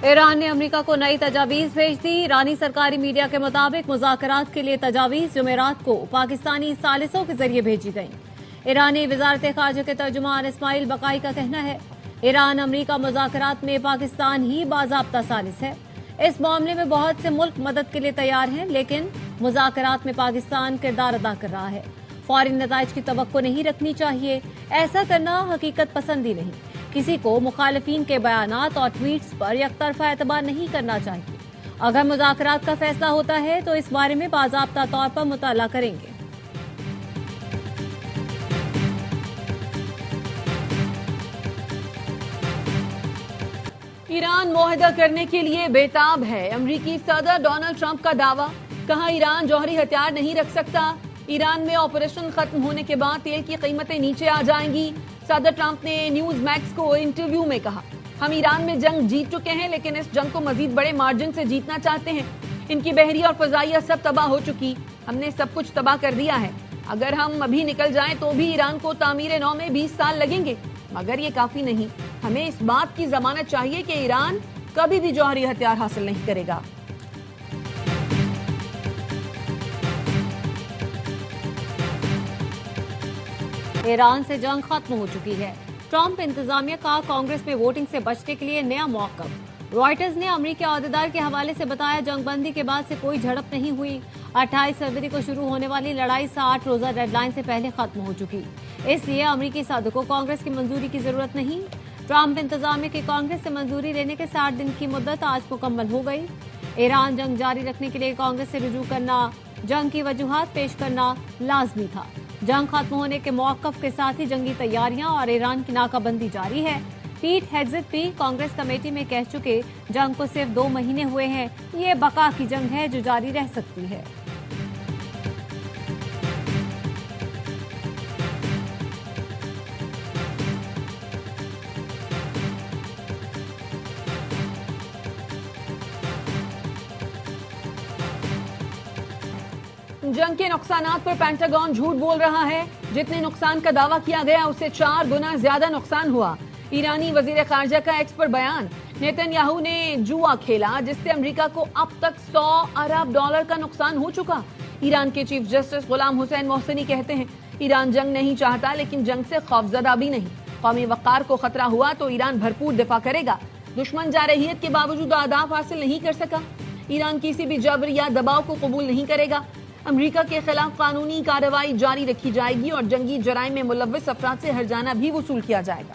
Iran ने America को नई तजावीज भेज दी। ईरानी सरकारी मीडिया के मुताबिक मुज़ाकरात के लिए तजावीज जुमेरात को पाकिस्तानी सालिसों के जरिए भेजी गई। ईरानी वजारत खारजा के तर्जुमान इस्माइल बकाई का कहना है, ईरान अमेरिका मुज़ाकरात में पाकिस्तान ही बाज़ाब्ता सालिस है। इस मामले में बहुत से मुल्क मदद के लिए तैयार हैं, लेकिन मुज़ाकरात में पाकिस्तान किरदार अदा कर रहा है। फौरी नताइज की तवक्को नहीं रखनी चाहिए। ऐसा करना हकीकत पसंदी नहीं। किसी को मुखालिफिन के बयानात और ट्वीट्स पर यकतरफा एतबार नहीं करना चाहिए। अगर मुज़ाकरात का फैसला होता है तो इस बारे में बाज़ाब्ता तौर पर मुताला करेंगे। ईरान मुआहदा करने के लिए बेताब है। अमरीकी सदर डोनाल्ड ट्रंप का दावा, कहा ईरान जौहरी हथियार नहीं रख सकता। ईरान में ऑपरेशन खत्म होने के बाद तेल की कीमतें नीचे आ जाएंगी। सदर ट्रंप ने न्यूज मैक्स को इंटरव्यू में कहा, हम ईरान में जंग जीत चुके हैं, लेकिन इस जंग को मजीद बड़े मार्जिन से जीतना चाहते हैं। इनकी बहरिया और फजाइया सब तबाह हो चुकी, हमने सब कुछ तबाह कर दिया है। अगर हम अभी निकल जाएं तो भी ईरान को तामीर नौ में 20 साल लगेंगे, मगर ये काफी नहीं। हमें इस बात की जमानत चाहिए कि ईरान कभी भी जौहरी हथियार हासिल नहीं करेगा। ईरान से जंग खत्म हो चुकी है। ट्रंप इंतजामिया का कांग्रेस में वोटिंग से बचने के लिए नया मौक़िफ़। रॉयटर्स ने अमेरिकी अहदेदार के हवाले से बताया, जंगबंदी के बाद से कोई झड़प नहीं हुई। 28 फरवरी को शुरू होने वाली लड़ाई 60 रोजा डेडलाइन से पहले खत्म हो चुकी, इसलिए अमेरिकी सदर को कांग्रेस की मंजूरी की जरूरत नहीं। ट्रंप इंतजामिया की कांग्रेस से मंजूरी लेने के 60 दिन की मुद्दत आज मुकम्मल हो गई। ईरान जंग जारी रखने के लिए कांग्रेस से रुजू करना, जंग की वजूहात पेश करना लाजमी था। जंग खत्म होने के मौक़िफ़ के साथ ही जंगी तैयारियां और ईरान की नाकाबंदी जारी है। पीट हेग्सेथ भी कांग्रेस कमेटी में कह चुके, जंग को सिर्फ 2 महीने हुए हैं, ये बका की जंग है जो जारी रह सकती है। जंग के नुकसानात पर पेंटागन झूठ बोल रहा है। जितने नुकसान का दावा किया गया उससे 4 गुना ज्यादा नुकसान हुआ। ईरानी वजीर खारजा का एक्स पर बयान, नेतन्याहू ने जुआ खेला जिससे अमेरिका को अब तक $100 अरब का नुकसान हो चुका। ईरान के चीफ जस्टिस गुलाम हुसैन मोहसिनी कहते हैं, ईरान जंग नहीं चाहता, लेकिन जंग से खौफजदा भी नहीं। कौमी वक़ार को खतरा हुआ तो ईरान भरपूर दिफा करेगा। दुश्मन जारहियत के बावजूद अहदाफ हासिल नहीं कर सका। ईरान किसी भी जबर या दबाव को कबूल नहीं करेगा। अमेरिका के खिलाफ कानूनी कार्रवाई जारी रखी जाएगी और जंगी जराइम में मुलव्विस अफराद से हर्जाना भी वसूल किया जाएगा।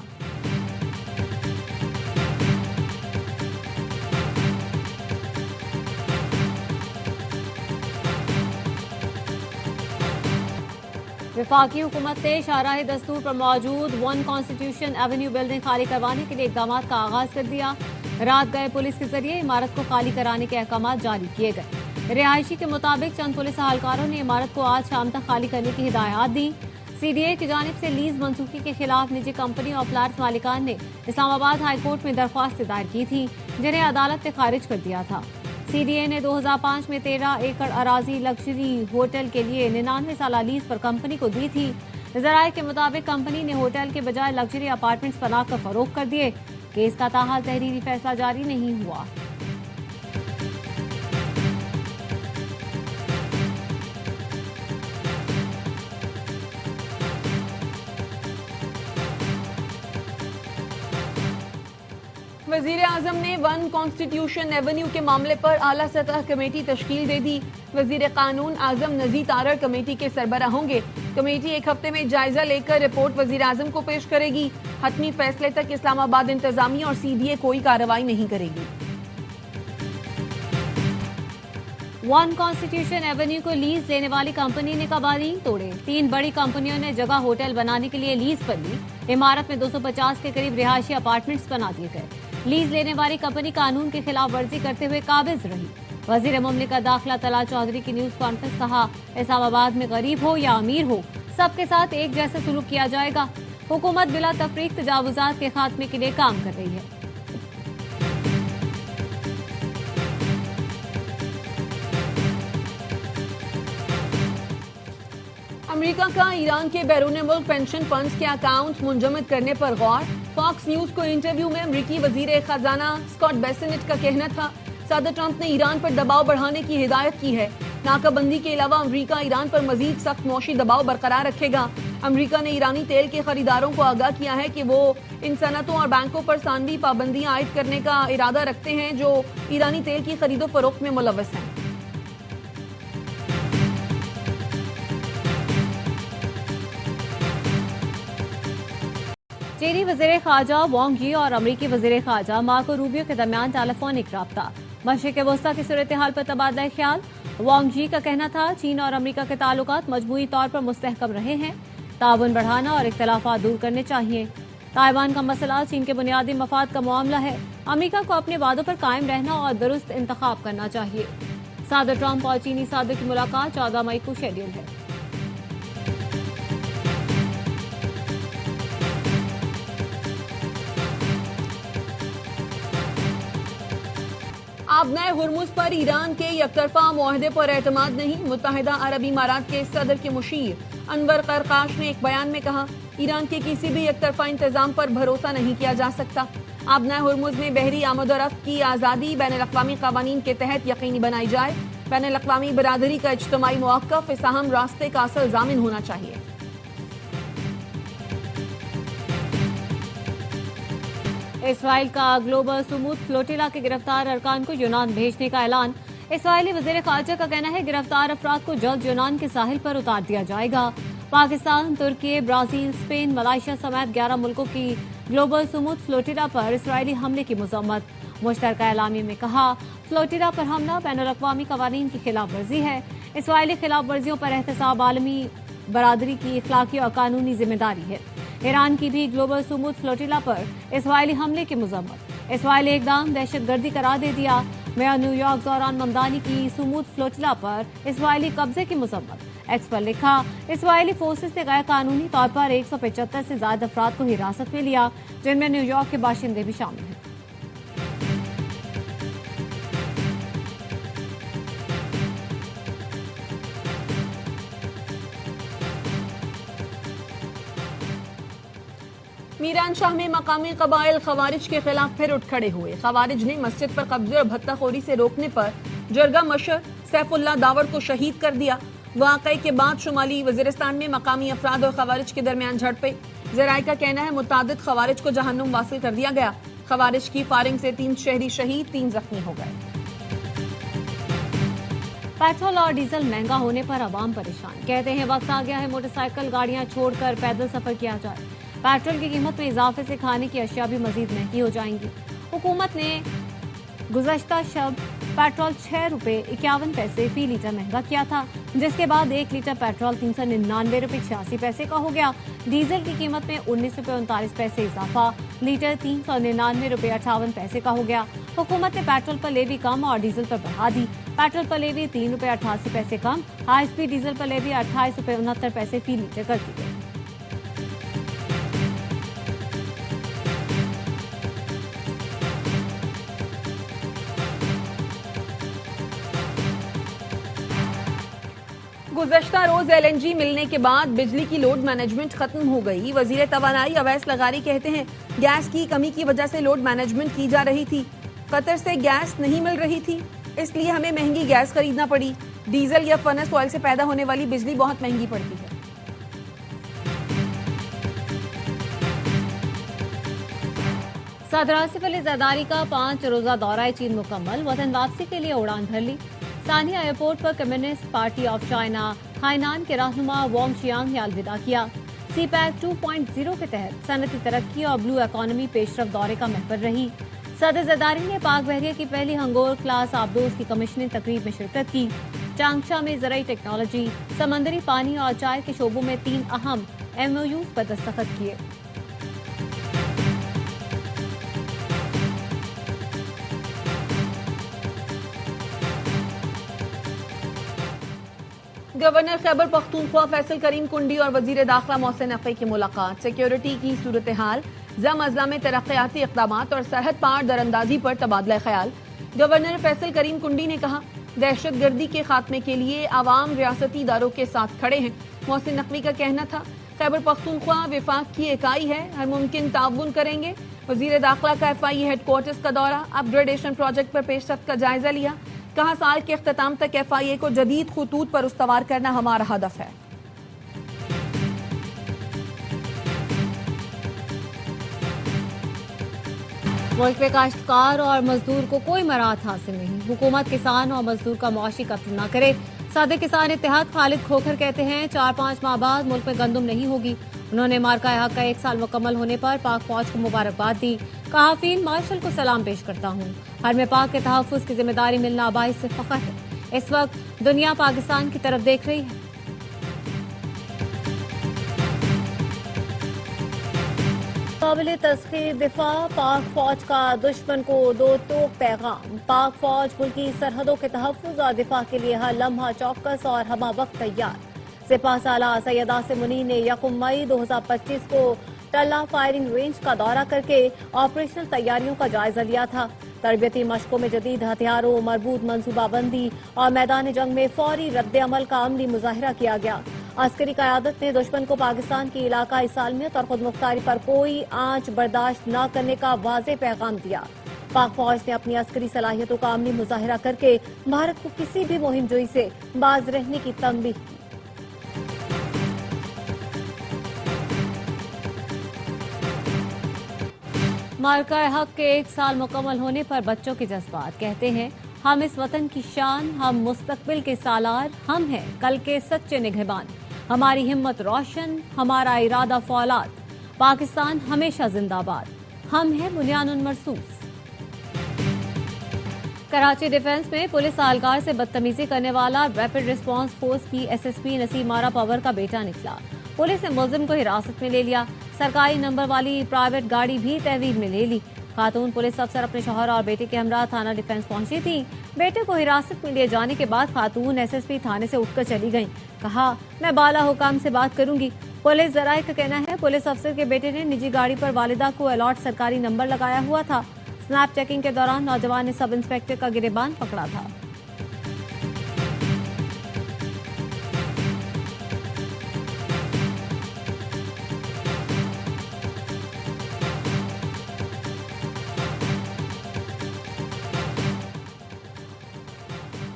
वफाकी हुकूमत ने शाहराह दस्तूर पर मौजूद 1 कॉन्स्टिट्यूशन एवेन्यू बिल्डिंग खाली करवाने के लिए इकदाम का आगाज कर दिया। रात गए पुलिस के जरिए इमारत को खाली कराने के अहकाम जारी किए गए। रिहायशी के मुताबिक चंद पुलिस अहलकारों ने इमारत को आज शाम तक खाली करने की हिदायत दी। सीडीए की जानिब से लीज मंसूखी के खिलाफ निजी कंपनी और फ्लैट्स मालिकान ने इस्लामाबाद हाई कोर्ट में दरख्वास्त दायर की थी, जिन्हें अदालत ने खारिज कर दिया था। सीडीए ने 2005 में 13 एकड़ अराजी लग्जरी होटल के लिए 99 साल लीज पर कंपनी को दी थी। जराये के मुताबिक कंपनी ने होटल के बजाय लग्जरी अपार्टमेंट्स बनाकर फरोख्त कर दिए। केस का ताहाल तहरीरी फैसला जारी नहीं हुआ। वजीर आजम ने 1 कॉन्स्टिट्यूशन एवेन्यू के मामले पर आला सतह कमेटी तश्कील दे दी। वजीर कानून आजम नजीर तारड़ कमेटी के सरबराह होंगे। कमेटी एक हफ्ते में जायजा लेकर रिपोर्ट वजीर आजम को पेश करेगी। हतमी फैसले तक इस्लामाबाद इंतजामिया और सीडीए कोई कार्रवाई नहीं करेगी। 1 कॉन्स्टिट्यूशन एवेन्यू को लीज लेने वाली कंपनी ने कवानीन तोड़े। 3 बड़ी कंपनियों ने जगह होटल बनाने के लिए लीज पर ली। इमारत में 250 के करीब रिहायशी अपार्टमेंट्स बना दिए गए। लीज लेने वाली कंपनी कानून की खिलाफ वर्जी करते हुए काबिज रही। वजीर मुमलिकत दाखिला तलाल चौधरी की न्यूज कॉन्फ्रेंस, कहा, इस्लामाबाद में गरीब हो या अमीर हो, सबके साथ एक जैसे सुलूक किया जाएगा। हुकूमत बिला तफरीक तजावुजात के खात्मे के लिए काम कर रही है। अमेरिका का ईरान के बैरून मुल्क पेंशन फंड्स के अकाउंट मुंजमद करने पर गौर। फॉक्स न्यूज को इंटरव्यू में अमेरिकी वजीर खजाना स्कॉट बेसेनेट का कहना था, सदर ट्रंप ने ईरान पर दबाव बढ़ाने की हिदायत की है। नाकाबंदी के अलावा अमेरिका ईरान पर मजीद सख्त मौशी दबाव बरकरार रखेगा। अमेरिका ने ईरानी तेल के खरीदारों को आगाह किया है कि वो इन सनतों और बैंकों पर सानवी पाबंदियां आयद करने का इरादा रखते हैं जो ईरानी तेल की खरीदो फरोख्त में मुलव्वस हैं। चीनी वजीर खारजा वांग यी और अमरीकी वजीर खारजा मार्को रूबियो के दरमियान टेलीफोनिक राब्ता। मशरिक वस्ता की सूरत हाल पर तबादला ख्याल। वांग यी का कहना था, चीन और अमरीका के ताल्लुकात मजमूई तौर पर मुस्तहकम रहे हैं। ताउन बढ़ाना और इख्तलाफात दूर करने चाहिए। ताइवान का मसला चीन के बुनियादी मफाद का मामला है। अमरीका को अपने वादों पर कायम रहना और दुरुस्त इंतखाब करना चाहिए। सदर ट्रंप और चीनी सदर की मुलाकात 14 मई को शेड्यूल है। आबनाए हुर्मुज पर ईरान के यकतरफा मुआहदे पर एतमाद नहीं। मुत्तहिदा अरब इमारात के सदर के मुशीर अनवर करकाश ने एक बयान में कहा, ईरान के किसी भी यकतरफा इंतजाम पर भरोसा नहीं किया जा सकता। आबनाए हुर्मुज में बहरी आमदोरफ्त की आज़ादी बैनुल-अक़वामी क़वानीन के तहत यकीनी बनाई जाए। बैनुल-अक़वामी बरादरी का इज्तिमाई मौक़िफ़ इस अहम रास्ते का असल ज़ामिन होना चाहिए। इसराइल का ग्लोबल सुमूद फ्लोटिला के गिरफ्तार अरकान को यूनान भेजने का ऐलान। इसराइली वजीर खारजा का कहना है, गिरफ्तार अफराद को जल्द यूनान के साहिल पर उतार दिया जाएगा। पाकिस्तान, तुर्की, ब्राजील, स्पेन, मलाइशिया समेत 11 मुल्कों की ग्लोबल सुमूद फ्लोटिला पर इसराइली हमले की मजम्मत। मुश्तरका एलामी में कहा, फ्लोटिला पर हमला बैनुल-अक़वामी क़वानीन की खिलाफ वर्जी है। इसराइली खिलाफ वर्जियों पर एहतसाब आलमी बरादरी की इखलाकी और कानूनी जिम्मेदारी है। ईरान की भी ग्लोबल सुमूद फ्लोटिला पर इसराइली हमले की मजम्मत। इसराइली इकदाम दहशतगर्दी करार दे दिया। मेयर न्यूयॉर्क दौरान ममदानी की सुमूद फ्लोटिला पर इसराइली कब्जे की मजम्मत। एक्स पर लिखा, इसराइली फोर्सेस ने गैर कानूनी तौर पर 175 से ज्यादा अफराद को हिरासत में लिया, जिनमें न्यूयॉर्क के बाशिंदे भी शामिल हैं। मीरान शाह में मकामी कबाइल खवारिज के खिलाफ फिर उठ खड़े हुए। खवारिज ने मस्जिद पर कब्जे और भत्ताखोरी से रोकने पर जरगा मशर सैफुल्लाह दावर को शहीद कर दिया। वाकये के बाद शुमाली वजीरिस्तान में मकामी अफराद और खवारिज के दरमियान झड़पें। जराये का कहना है, मुतादिद खवारिज को जहन्नुम वासिल कर दिया गया। खवारिज की फायरिंग से 3 शहरी शहीद, 3 जख्मी हो गए। पेट्रोल और डीजल महंगा होने पर आवाम परेशान। कहते हैं, वक्त आ गया है मोटरसाइकिल गाड़ियां छोड़कर पैदल सफर किया जाए। पेट्रोल की कीमत में इजाफे से खाने की अशिया भी मजीद महंगी हो जाएंगी। हुकूमत ने गुज़श्ता शब पेट्रोल 6 रुपये 51 पैसे फी लीटर महंगा किया था, जिसके बाद 1 लीटर पेट्रोल 399 रुपये 86 पैसे का हो गया। डीजल की कीमत में 19 रुपये 39 पैसे इजाफा, लीटर 399 रुपये 58 पैसे का हो गया। हुकूमत ने पेट्रोल पर लेवी कम और डीजल पर बढ़ा दी। पेट्रोल पर लेवी 3 रुपये 88 पैसे कम, हाई स्पीड डीजल पर लेवी 28 रुपये 69 पैसे फी लीटर कर दी गई। गुज़श्ता रोज LNG मिलने के बाद बिजली की लोड मैनेजमेंट खत्म हो गई। वजीर तवानाई अवैस लगारी कहते हैं, गैस की कमी की वजह से लोड मैनेजमेंट की जा रही थी। कतर से गैस नहीं मिल रही थी, इसलिए हमें महंगी गैस खरीदना पड़ी। डीजल या फर्नेस ऑयल से पैदा होने वाली बिजली बहुत महंगी पड़ती है। सदर आसिफ अली जरदारी का 5 रोजा दौरा चीन मुकम्मल। वतन वापसी के लिए उड़ान भर ली। सानिया एयरपोर्ट पर communist party of China Hainan के रहनुमा वांग चियांग ने अलविदा किया। CPEC 2.0 के तहत सनती तरक्की और ब्लू इकॉनमी पेशरफ दौरे का महवर रही। सदर जरदारी ने पाक बहरिया की पहली हंगोर क्लास आबदोज की कमिश्निंग तकरीब में शिरकत की। चांगशा में ज़राई टेक्नोलॉजी, समंदरी पानी और चाय के शोबों में 3 अहम MOUs पर दस्तखत किए। गवर्नर खैबर पख्तूनख्वा फैसल करीम कुंडी और वजीर दाखिला मोहसिन नकवी की मुलाकात। सिक्योरिटी की सूरत हाल, जम अजला में तरक्याती इक़दामात और सरहद पार दरअंदाजी पर तबादला ख्याल। गवर्नर फैसल करीम कुंडी ने कहा, दहशत गर्दी के खात्मे के लिए आवाम रियासती इदारों के साथ खड़े हैं। मोहसिन नकवी का कहना था, खैबर पख्तूनख्वा विफाक की इकाई है, हर मुमकिन ताउन करेंगे। वजीर दाखिला का FIE हेडक्वार्टर्स का दौरा, अपग्रेडेशन प्रोजेक्ट पर पेशरफ्त का जायजा लिया। कहा साल के अख्ताम तक FIA को जदीद खतूत पर उस्तवार करना हमारा हदफ है। मुल्क में काश्तकार और मजदूर को कोई मराहत हासिल नहीं। हुकूमत किसान और मजदूर का मुआशी कत्ल न करे। सादे किसान इत्तेहाद खालिद खोखर कहते हैं 4-5 माह बाद मुल्क में गंदम नहीं होगी। उन्होंने मार्का हक का 1 साल मुकम्मल होने पर पाक फौज को मुबारकबाद दी। कहा फील्ड मार्शल को सलाम पेश करता हूँ। हर में पाक के तहफ़्फ़ुज़ की जिम्मेदारी मिलना बाइस से फख्र है। इस वक्त दुनिया पाकिस्तान की तरफ देख रही है। काबिल तस्खीर दिफा, पाक फौज का दुश्मन को दो टोक पैगाम। पाक फौज मुल्की सरहदों के तहफ़्फ़ुज़ और दिफा के लिए हर लम्हा चौकस और हमा वक्त तैयार। सिपा सालार सैयद आसिम मुनीर ने 1 मई 2025 को टल्ला फायरिंग रेंज का दौरा करके ऑपरेशनल तैयारियों का जायजा लिया था। तरबियती मशकों में जदीद हथियारों, मरबूत मनसूबाबंदी और मैदान जंग में फौरी रद्द अमल का अमली मुजाहिरा किया गया। अस्करी क़यादत ने दुश्मन को पाकिस्तान की इलाकाई सालमियत और खुद मुख्तारी पर कोई आंच बर्दाश्त न करने का वाज़ेह पैगाम दिया। पाक फौज ने अपनी अस्करी सलाहियतों का अमली मुजाहिरा करके भारत को किसी भी मुहिम जोई से बाज रहने की तंबीह की। मार्का हक के 1 साल मुकम्मल होने पर बच्चों के जज्बात कहते हैं हम इस वतन की शान, हम मुस्तकबिल के सालार, हम हैं कल के सच्चे निगहबान। हमारी हिम्मत रोशन, हमारा इरादा फौलाद, पाकिस्तान हमेशा जिंदाबाद, हम हैं बुनियानुल मरसूस। कराची डिफेंस में पुलिस एहलकार से बदतमीजी करने वाला रैपिड रिस्पांस फोर्स की SSP नसीम मारा पावर का बेटा निकला। पुलिस ने मुलजिम को हिरासत में ले लिया। सरकारी नंबर वाली प्राइवेट गाड़ी भी तहवील में ले ली। खातून पुलिस अफसर अपने शौहर और बेटे के हमरा थाना डिफेंस पहुंची थी। बेटे को हिरासत में लिए जाने के बाद खातून SSP थाने से उठकर चली गईं। कहा मैं बाला हुकाम से बात करूंगी। पुलिस जराये का कहना है पुलिस अफसर के बेटे ने निजी गाड़ी पर वालिदा को अलॉट सरकारी नंबर लगाया हुआ था। स्नैप चेकिंग के दौरान नौजवान ने सब इंस्पेक्टर का गिरेबान पकड़ा था।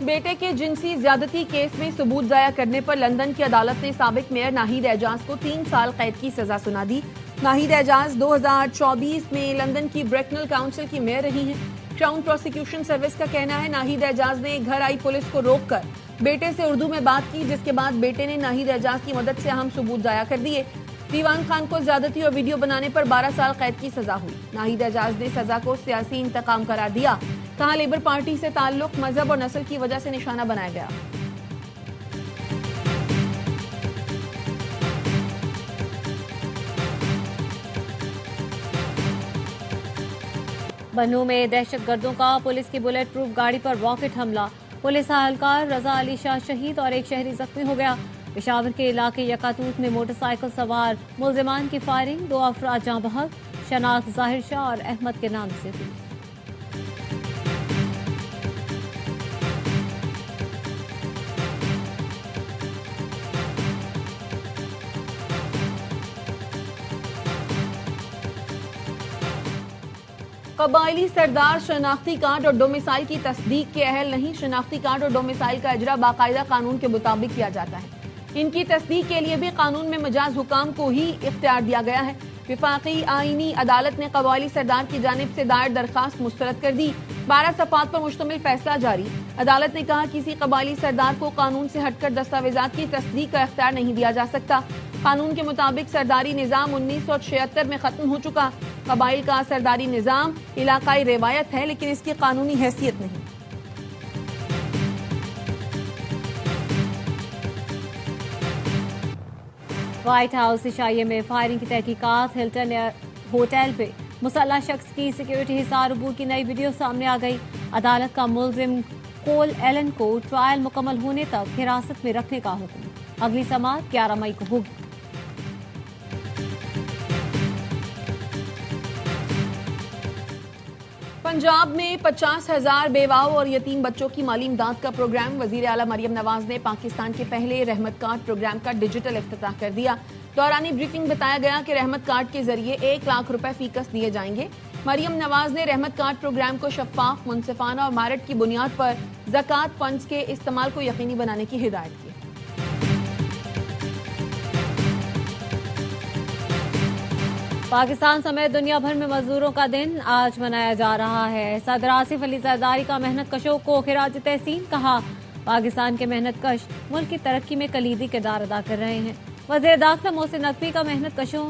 बेटे के जिनसी ज्यादती केस में सबूत जाया करने पर लंदन की अदालत ने साबिक मेयर नाहिद एजाज को 3 साल कैद की सजा सुना दी। नाहिद एजाज 2024 में लंदन की ब्रेकनल काउंसिल की मेयर रही हैं। क्राउन प्रोसिक्यूशन सर्विस का कहना है नाहिद एजाज ने घर आई पुलिस को रोककर बेटे से उर्दू में बात की, जिसके बाद बेटे ने नाहिद एजाज की मदद से अहम सबूत जाया कर दिए। दीवान खान को ज्यादती और वीडियो बनाने पर 12 साल कैद की सजा हुई। नाहिद एजाज ने सजा को सियासी इंतकाम करार दिया। कहा लेबर पार्टी से ताल्लुक मजहब और नस्ल की वजह से निशाना बनाया गया। बन्नू में दहशतगर्दों का पुलिस की बुलेट प्रूफ गाड़ी पर रॉकेट हमला। पुलिस एहलकार रजा अली शाह शहीद और एक शहरी जख्मी हो गया। पेशावर के इलाके यकातूत में मोटरसाइकिल सवार मुलजिमान की फायरिंग, 2 अफराद जाँ बहक। शनाख्त जाहिर शाह और अहमद के नाम से हुई। कबायली सरदार शनाख्ती कार्ड और डोमिसाइल की तस्दीक के अहल नहीं। शनाख्ती कार्ड और डोमिसाइल का इजरा बाकायदा कानून के मुताबिक किया जाता है। इनकी तस्दीक के लिए भी कानून में मजाज हुकाम को ही इख्तियार दिया गया है। विफाकी आईनी अदालत ने कबायली सरदार की जानिब से दायर दरखास्त मुस्तरद कर दी। 12 सफ़ात पर मुश्तमिल फैसला जारी। अदालत ने कहा किसी कबायली सरदार को कानून से हटकर दस्तावेजात की तस्दीक का इख्तियार नहीं दिया जा सकता। कानून के मुताबिक सरदारी निज़ाम 1976 में खत्म हो चुका। कबाइल का सरदारी निज़ाम इलाकाई रिवायत है, लेकिन इसकी कानूनी हैसियत नहीं। व्हाइट हाउस इशाइये में फायरिंग की तहकीकात। हिल्टन होटल पे मुसल्लह शख्स की सिक्योरिटी हिसार अबूर की नई वीडियो सामने आ गई। अदालत का मुलजिम कोल एलन को ट्रायल मुकम्मल होने तक हिरासत में रखने का हुक्म। अगली समाअत 11 मई को होगी। पंजाब में 50,000 बेवाओं और यतीम बच्चों की माली इमदाद का प्रोग्राम। वजीर आला मरियम नवाज ने पाकिस्तान के पहले रहमत कार्ड प्रोग्राम का डिजिटल इफ्तिताह कर दिया। दौरानी ब्रीफिंग बताया गया कि रहमत कार्ड के जरिए 1 लाख रुपए फीकस दिए जाएंगे। मरियम नवाज ने रहमत कार्ड प्रोग्राम को शफाफ, मुनसिफाना और मेरिट की बुनियाद पर ज़कात फंड्स के इस्तेमाल को यकीनी बनाने की हिदायत की। पाकिस्तान समेत दुनिया भर में मजदूरों का दिन आज मनाया जा रहा है। सदर आसिफ अली जरदारी का मेहनत कशों को खिराज तहसीन कहा। पाकिस्तान के मेहनत कश मुल्क की तरक्की में कलीदी किरदार अदा कर रहे हैं। वज़ीर दाखिला मोहसिन नकवी का मेहनत कशों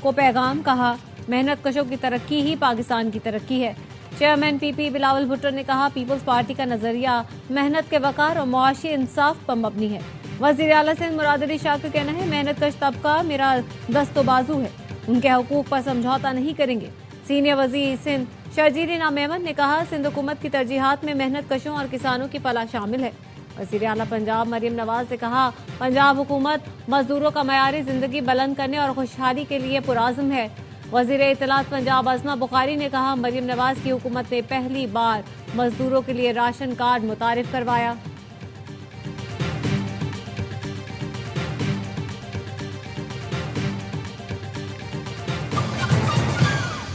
को पैगाम कहा। मेहनत कशों की तरक्की ही पाकिस्तान की तरक्की है। चेयरमैन पीपी बिलावल भुट्टो ने कहा, पीपल्स पार्टी का नजरिया मेहनत के वकार और मुआशी इंसाफ पर मबनी है। वज़ीर आला सिंध मुराद अली शाह का कहना है, मेहनत कश तबका मेरा दस्तो बाजू है, उनके हकूक पर समझौता नहीं करेंगे। सीनियर वजीर सिंध शर्जील इनाम अहमद ने कहा, सिंध हुकूमत की तरजीहात में मेहनत कशों और किसानों की फलाह शामिल है। वज़ीर आला पंजाब मरियम नवाज ने कहा, पंजाब हुकूमत मजदूरों का मयारी जिंदगी बुलंद करने और खुशहाली के लिए पुराज़म है। वज़ीर इत्तलात पंजाब अज़मा बुखारी ने कहा, मरियम नवाज की हुकूमत ने पहली बार मजदूरों के लिए राशन कार्ड मुतारिफ करवाया।